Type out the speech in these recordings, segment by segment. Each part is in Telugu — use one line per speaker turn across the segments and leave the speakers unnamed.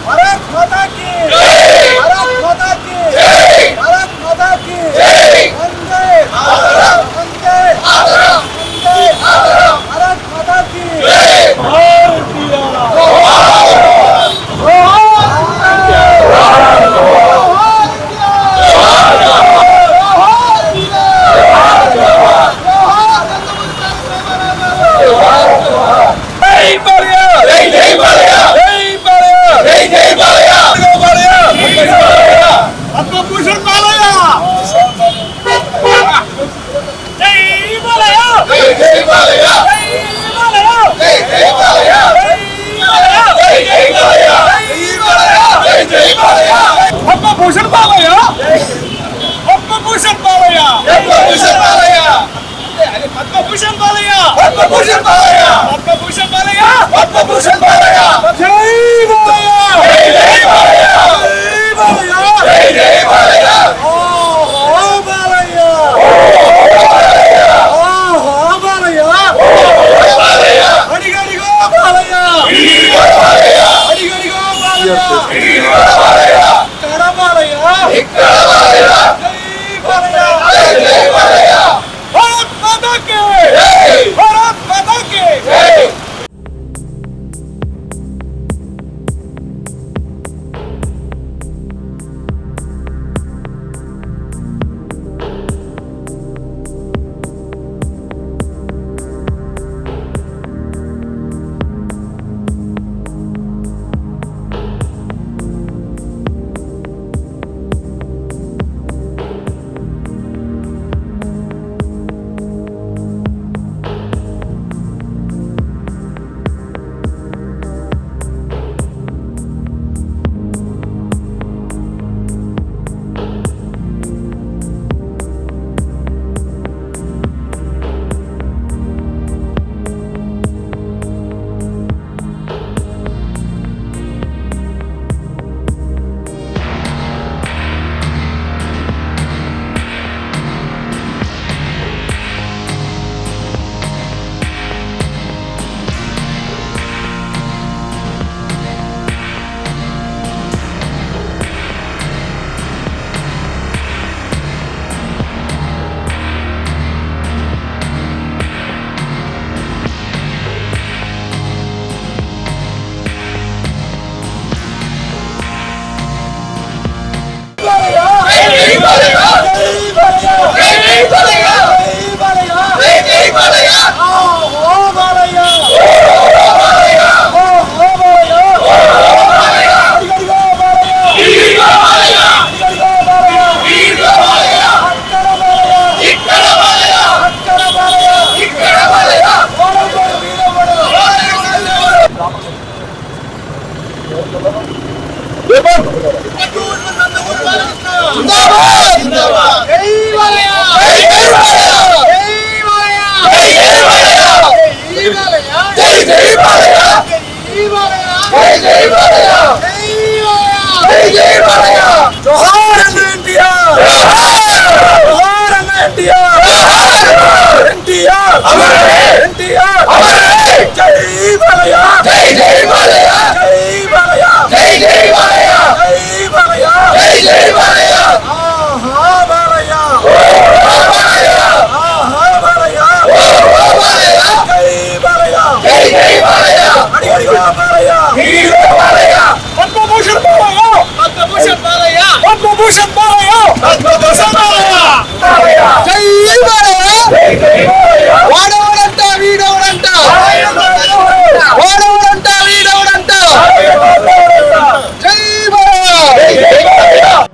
भारत माता की भारत माता की भारत माता की वंदे मातरम वंदे मातरम वंदे मातरम भारत माता की भूषण बालया पद्मभूषण बालया पद्मभूषण बालया पद्मभूषण बालया पद्मभूषण बालया पद्मभूषण बालया पद्मभूषण बालया जय बालया जय बालया जय बालया जय बालया ओ बालया ओ बालया ओ बालया अडिगडिगो बालया अडिगडिगो बालया अडिगडिगो बालया अडिगडिगो बालया भारत माता की भारत माता की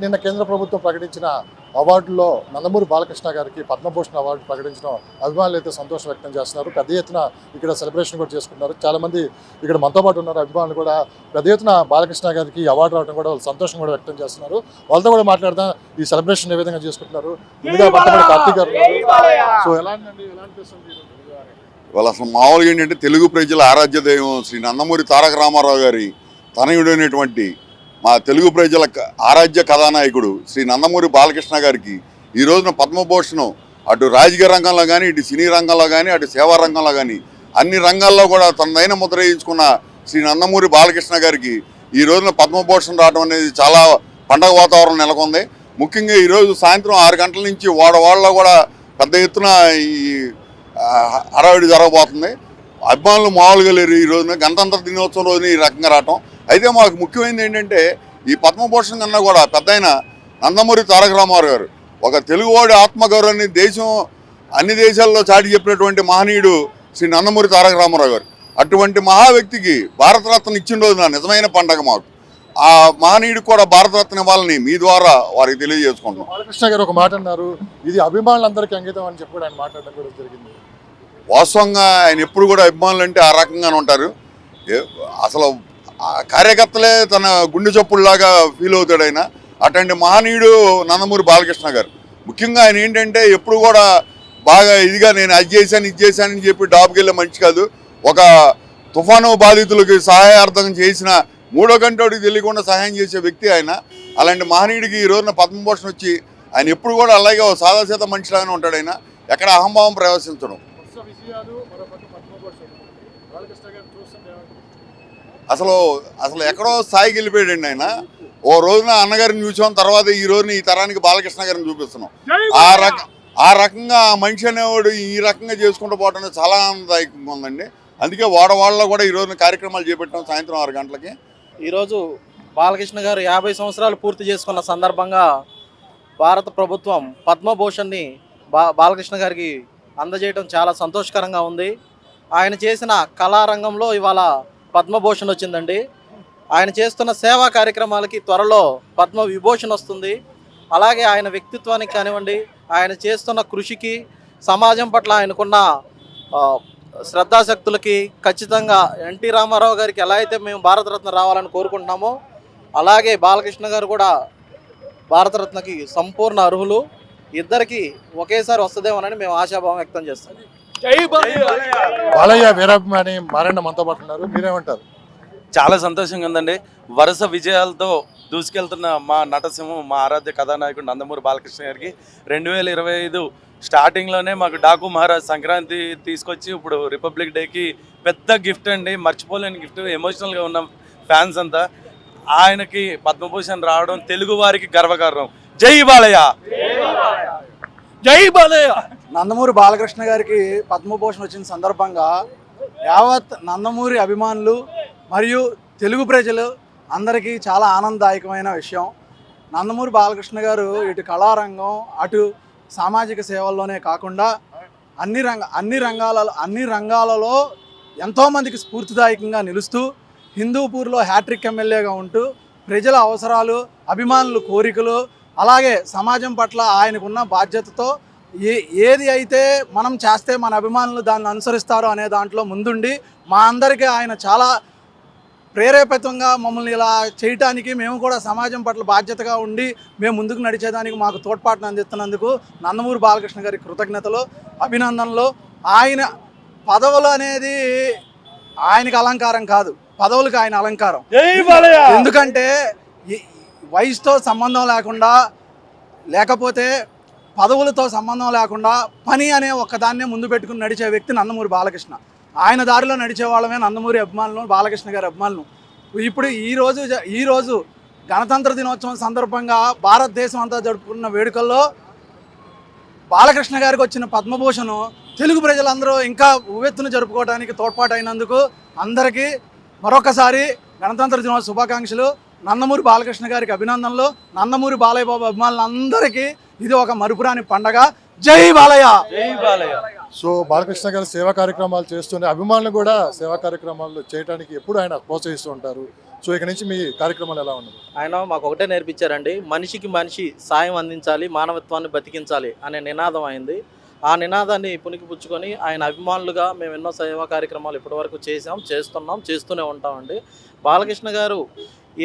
నిన్న కేంద్ర ప్రభుత్వం ప్రకటించిన అవార్డులో నందమూరి బాలకృష్ణ గారికి పద్మభూషణ్ అవార్డు ప్రకటించడం అభిమానులు అయితే సంతోషం వ్యక్తం చేస్తున్నారు. పెద్ద ఎత్తున ఇక్కడ సెలబ్రేషన్ కూడా చేసుకుంటున్నారు. చాలామంది ఇక్కడ మనతో పాటు ఉన్నారు. అభిమానులు కూడా పెద్ద ఎత్తున బాలకృష్ణ గారికి అవార్డు రావడం కూడా వాళ్ళు సంతోషం కూడా వ్యక్తం చేస్తున్నారు. వాళ్ళతో కూడా మాట్లాడదాం ఈ సెలబ్రేషన్ ఏ విధంగా చేసుకుంటున్నారు. ముందుగా పట్టబడి కార్తీక్ గారు. సో ఎలాంటి
వాళ్ళు అసలు మామూలుగా ఏంటంటే తెలుగు ప్రజల ఆరాధ్య దైవం శ్రీ నందమూరి తారక రామారావు గారి తనయుడైనటువంటి మా తెలుగు ప్రజల ఆరాధ్య కథానాయకుడు శ్రీ నందమూరి బాలకృష్ణ గారికి ఈ రోజున పద్మభూషణం అటు రాజకీయ రంగంలో కానీ ఇటు సినీ రంగంలో కానీ అటు సేవా రంగంలో కానీ అన్ని రంగాల్లో కూడా తనదైన ముద్ర వేయించుకున్న శ్రీ నందమూరి బాలకృష్ణ గారికి ఈ రోజున పద్మభూషణ్ రావడం అనేది చాలా పండగ వాతావరణం నెలకొంది. ముఖ్యంగా ఈరోజు సాయంత్రం 6 గంటల నుంచి వాడవాడలో కూడా పెద్ద ఎత్తున ఈ హడావిడి జరగబోతుంది. అభిమానులు మామూలుగా లేరు. ఈ రోజున గణతంత్ర దినోత్సవం రోజున ఈ రకంగా రావటం. అయితే మాకు ముఖ్యమైనది ఏంటంటే ఈ పద్మభూషణ్ కన్నా కూడా పెద్దయిన నందమూరి తారక రామారావు గారు ఒక తెలుగువాడి ఆత్మగౌరవాన్ని అన్ని దేశాల్లో చాటి చెప్పినటువంటి మహనీయుడు శ్రీ నందమూరి తారక రామారావు గారు. అటువంటి మహా వ్యక్తికి భారతరత్న ఇచ్చిన రోజున నిజమైన పండగ మాకు. ఆ మహనీయుడికి కూడా భారతరత్న ఇవ్వాలని మీ ద్వారా వారికి తెలియజేసుకుంటున్నాం.
బాలకృష్ణ గారు ఒక మాట అన్నారు, ఇది అభిమానులందరికీ అంకితం అని చెప్పి ఆయన మాట్లాడడం కూడా జరిగింది.
వాస్తవంగా ఆయన ఎప్పుడు కూడా అభిమానులు అంటే ఆ రకంగానే ఉంటారు. అసలు కార్యకర్తలే తన గుండె చప్పుడులాగా ఫీల్ అవుతాడు ఆయన. అటువంటి మహనీయుడు నందమూరి బాలకృష్ణ గారు. ముఖ్యంగా ఆయన ఏంటంటే ఎప్పుడు కూడా బాగా ఇదిగా నేను అది చేశాను ఇది చేశానని చెప్పి డాబ్కి వెళ్ళే మనిషి కాదు. ఒక తుఫాను బాధితులకి సహాయార్థం చేసిన 3వ గంటోడికి తెలియకుండా సహాయం చేసే వ్యక్తి ఆయన. అలాంటి మహనీయుడికి ఈ రోజున పద్మభూషణ్ వచ్చి ఆయన ఎప్పుడు కూడా అలాగే సాదాసీత మనిషిలాగానే ఉంటాడు. ఆయన ఎక్కడ అహంభావం ప్రవేశించడం. అసలు ఎక్కడో స్థాయికి వెళ్ళిపోయాడండి ఆయన. ఓ రోజున అన్నగారిని చూసాం, తర్వాత ఈ రోజున ఈ తరానికి బాలకృష్ణ గారిని చూపిస్తున్నాం. ఆ రకంగా ఆ మనిషి అనేవాడు ఈ రకంగా చేసుకుంటూ పోవడం చాలా ఆనందదాయకంగా ఉందండి. అందుకే వాడవాళ్ళలో కూడా ఈ రోజున కార్యక్రమాలు చేపట్టాం సాయంత్రం 6 గంటలకి.
ఈరోజు బాలకృష్ణ గారు 50 సంవత్సరాలు పూర్తి చేసుకున్న సందర్భంగా భారత ప్రభుత్వం పద్మభూషణ్ని బాలకృష్ణ గారికి అందజేయడం చాలా సంతోషకరంగా ఉంది. ఆయన చేసిన కళారంగంలో ఇవాళ పద్మభూషణ్ వచ్చిందండి. ఆయన చేస్తున్న సేవా కార్యక్రమాలకి త్వరలో పద్మ విభూషణ్ వస్తుంది. అలాగే ఆయన వ్యక్తిత్వానికి కానివ్వండి, ఆయన చేస్తున్న కృషికి, సమాజం పట్ల ఆయనకున్న శ్రద్ధాశక్తులకి ఖచ్చితంగా ఎన్టీ రామారావు గారికి ఎలా అయితే మేము భారతరత్న రావాలని కోరుకుంటున్నామో అలాగే బాలకృష్ణ గారు కూడా భారతరత్నకి సంపూర్ణ అర్హులు. ఇద్దరికి ఒకేసారి వస్తుందేమోనని మేము ఆశాభావం వ్యక్తం చేస్తాం.
బాలయ్య వీరాభిమాని మారన్న మనతో పాటు ఉన్నారు, మీరేమంటారు?
చాలా సంతోషంగా ఉందండి. వరుస విజయాలతో దూసుకెళ్తున్న మా నటసింహం, మా ఆరాధ్య కథానాయకుడు నందమూరి బాలకృష్ణ గారికి 2025 స్టార్టింగ్లోనే మాకు డాకు మహారాజ్ సంక్రాంతి తీసుకొచ్చి ఇప్పుడు రిపబ్లిక్ డేకి పెద్ద గిఫ్ట్ అండి. మర్చిపోలేని గిఫ్ట్. ఎమోషనల్గా ఉన్న ఫ్యాన్స్ అంతా. ఆయనకి పద్మభూషణ్ రావడం తెలుగు వారికి గర్వకారణం. జై బాలయ్య, జై బాలయ్య.
నందమూరి బాలకృష్ణ గారికి పద్మభూషణ్ వచ్చిన సందర్భంగా యావత్ నందమూరి అభిమానులు మరియు తెలుగు ప్రజలు అందరికీ చాలా ఆనందదాయకమైన విషయం. నందమూరి బాలకృష్ణ గారు ఇటు కళారంగం అటు సామాజిక సేవల్లోనే కాకుండా అన్ని రంగాలలో ఎంతోమందికి స్ఫూర్తిదాయకంగా నిలుస్తూ హిందూపూర్లో హ్యాట్రిక్ ఎమ్మెల్యేగా ఉంటూ ప్రజల అవసరాలు, అభిమానులు కోరికలు, అలాగే సమాజం పట్ల ఆయనకున్న బాధ్యతతో ఏది అయితే మనం చేస్తే మన అభిమానులు దాన్ని అనుసరిస్తారో అనే దాంట్లో ముందుండి మా అందరికీ ఆయన చాలా ప్రేరేపితంగా మమ్మల్ని ఇలా చేయటానికి, మేము కూడా సమాజం పట్ల బాధ్యతగా ఉండి మేము ముందుకు నడిచేదానికి మాకు తోడ్పాటును అందిస్తున్నందుకు నందమూరి బాలకృష్ణ గారి కృతజ్ఞతలు, అభినందనలు. ఆయన పదవులు అనేది ఆయనకి అలంకారం కాదు, పదవులకు ఆయన అలంకారం. ఎందుకంటే వయసుతో సంబంధం లేకుండా, లేకపోతే పదవులతో సంబంధం లేకుండా పని అనే ఒక్కదాన్నే ముందు పెట్టుకుని నడిచే వ్యక్తి నందమూరి బాలకృష్ణ. ఆయన దారిలో నడిచే వాళ్ళమే నందమూరి అభిమానులు, బాలకృష్ణ గారి అభిమానులు. ఇప్పుడు ఈరోజు గణతంత్ర దినోత్సవం సందర్భంగా భారతదేశం అంతా జరుపుకున్న వేడుకల్లో బాలకృష్ణ గారికి వచ్చిన పద్మభూషణ్ తెలుగు ప్రజలందరూ ఇంకా ఉవ్వెత్తున జరుపుకోవడానికి తోడ్పాటు అయినందుకు అందరికీ మరొకసారి గణతంత్ర దినోత్సవ శుభాకాంక్షలు. నందమూరి బాలకృష్ణ గారికి అభినందనలు. నందమూరి బాలయ్య బాబు అభిమానులందరికీ ఇది ఒక మరుపురాని పండగ. జై బాలయ్య, జై బాలయ్య.
సో బాలకృష్ణ గారు సేవా కార్యక్రమాలు చేస్తూనే అభిమానులు కూడా సేవా కార్యక్రమాలు చేయడానికి ఎప్పుడు ఆయన ప్రోత్సహిస్తూ ఉంటారు. సో ఇక నుంచి మీ కార్యక్రమాలు ఎలా ఉన్నాయి?
ఆయన మాకు ఒకటే నేర్పించారండి, మనిషికి మనిషి సాయం అందించాలి, మానవత్వాన్ని బతికించాలి అనే నినాదం అయింది. ఆ నినాదాన్ని పుణికిపుచ్చుకొని ఆయన అభిమానులుగా మేము ఎన్నో సేవా కార్యక్రమాలు ఇప్పటివరకు చేస్తున్నాం, చేస్తూనే ఉంటామండి. బాలకృష్ణ గారు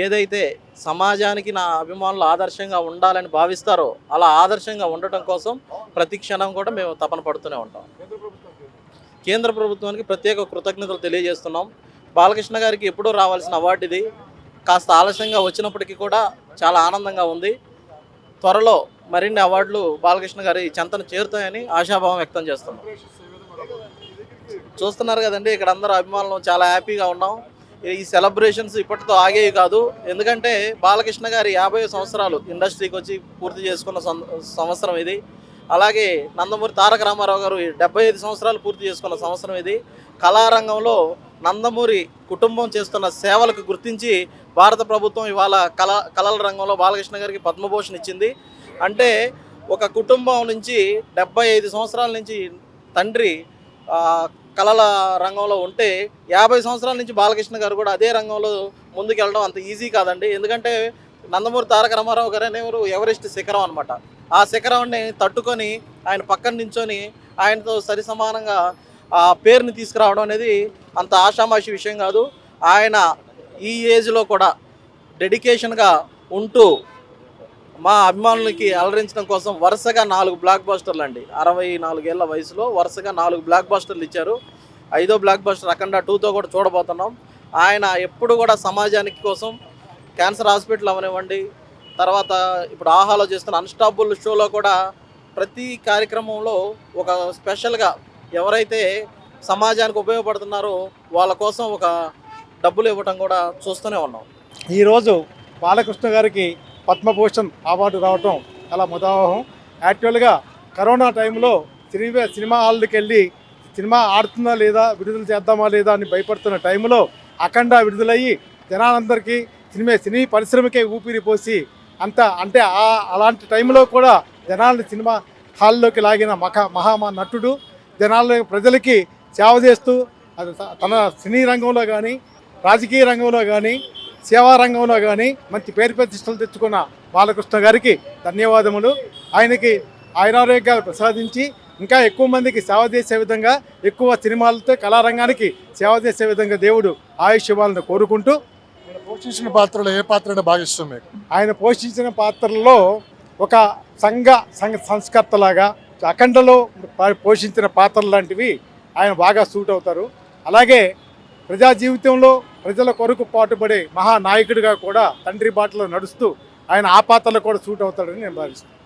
ఏదైతే సమాజానికి నా అభిమానులు ఆదర్శంగా ఉండాలని భావిస్తారో అలా ఆదర్శంగా ఉండటం కోసం ప్రతి క్షణం కూడా మేము తపన పడుతూనే ఉంటాం. కేంద్ర ప్రభుత్వానికి ప్రత్యేక కృతజ్ఞతలు తెలియజేస్తున్నాం. బాలకృష్ణ గారికి ఎప్పుడూ రావాల్సిన అవార్డు ఇది. కాస్త ఆలస్యంగా వచ్చినప్పటికీ కూడా చాలా ఆనందంగా ఉంది. త్వరలో మరిన్ని అవార్డులు బాలకృష్ణ గారి చెంతను చేరుతాయని ఆశాభావం వ్యక్తం చేస్తున్నాం. చూస్తున్నారు కదండి, ఇక్కడ అందరూ అభిమానులు చాలా హ్యాపీగా ఉన్నాం. ఈ సెలబ్రేషన్స్ ఇప్పటితో ఆగేవి కాదు. ఎందుకంటే బాలకృష్ణ గారి 50 సంవత్సరాలు ఇండస్ట్రీకి వచ్చి పూర్తి చేసుకున్న సంవత్సరం ఇది. అలాగే నందమూరి తారక రామారావు గారు 75 సంవత్సరాలు పూర్తి చేసుకున్న సంవత్సరం ఇది. కళారంగంలో నందమూరి కుటుంబం చేస్తున్న సేవలకు గుర్తించి భారత ప్రభుత్వం ఇవాళ కళల రంగంలో బాలకృష్ణ గారికి పద్మభూషణ్ ఇచ్చింది. అంటే ఒక కుటుంబం నుంచి 75 సంవత్సరాల నుంచి తండ్రి కళల రంగంలో ఉంటే 50 సంవత్సరాల నుంచి బాలకృష్ణ గారు కూడా అదే రంగంలో ముందుకెళ్ళడం అంత ఈజీ కాదండి. ఎందుకంటే నందమూరి తారక రామారావు గారు అనేవారు ఎవరెస్ట్ శిఖరం అనమాట. ఆ శిఖరాన్ని తట్టుకొని ఆయన పక్కన నించొని ఆయనతో సరి సమానంగా ఆ పేరుని తీసుకురావడం అనేది అంత ఆషామాషి విషయం కాదు. ఆయన ఈ ఏజ్లో కూడా డెడికేషన్గా ఉంటూ మా అభిమానులకి అలరించడం కోసం వరుసగా 4 బ్లాక్ బస్టర్లు అండి. 64 ఏళ్ల వయసులో వరుసగా 4 బ్లాక్ బస్టర్లు ఇచ్చారు. 5వ బ్లాక్ బస్టర్ అఖండ 2తో కూడా చూడబోతున్నాం. ఆయన ఎప్పుడు కూడా సమాజానికి కోసం క్యాన్సర్ హాస్పిటల్ అవనివ్వండి, తర్వాత ఇప్పుడు ఆహాలో చేస్తున్న అన్స్టాపుల్ షోలో కూడా ప్రతి కార్యక్రమంలో ఒక స్పెషల్గా ఎవరైతే సమాజానికి ఉపయోగపడుతున్నారో వాళ్ళ కోసం ఒక డబ్బులు ఇవ్వటం కూడా చూస్తూనే ఉన్నాం.
ఈరోజు బాలకృష్ణ గారికి పద్మభూషణ్ అవార్డు రావటం చాలా ముదావహం. యాక్చువల్గా కరోనా టైంలో సినిమా హాల్కి వెళ్ళి సినిమా ఆడుతుందా లేదా, విడుదల చేద్దామా లేదా అని భయపడుతున్న టైంలో అఖండ విడుదలయ్యి జనాలందరికీ సినీ పరిశ్రమకే ఊపిరి పోసి అంటే అలాంటి టైంలో కూడా జనాల్ని సినిమా హాల్లోకి లాగిన మహా నటుడు. ప్రజలకి సేవ చేస్తూ తన సినీ రంగంలో కానీ, రాజకీయ రంగంలో కానీ, సేవా రంగంలో కానీ మంచి పేరు ప్రతిష్టలు తెచ్చుకున్న బాలకృష్ణ గారికి ధన్యవాదములు. ఆయనకి ఆయురారోగ్యాలు ప్రసాదించి ఇంకా ఎక్కువ మందికి సేవ చేసే విధంగా, ఎక్కువ సినిమాలతో కళారంగానికి సేవ చేసే విధంగా దేవుడు ఆయుష్ ఇవ్వాలని కోరుకుంటూ,
ఆయన పోషించిన పాత్రలో ఏ పాత్ర బాగా ఇష్టం మీకు?
ఆయన పోషించిన పాత్రల్లో ఒక సంఘ సంస్కర్తలాగా అఖండలో పోషించిన పాత్రలు లాంటివి ఆయన బాగా సూట్ అవుతారు. అలాగే ప్రజా జీవితంలో ప్రజల కొరకు పాటుపడే మహానాయకుడిగా కూడా తండ్రి బాటలో నడుస్తూ ఆయన ఆ పాత్రలో కూడా సూట్ అవుతాడని నేను భావిస్తున్నాను.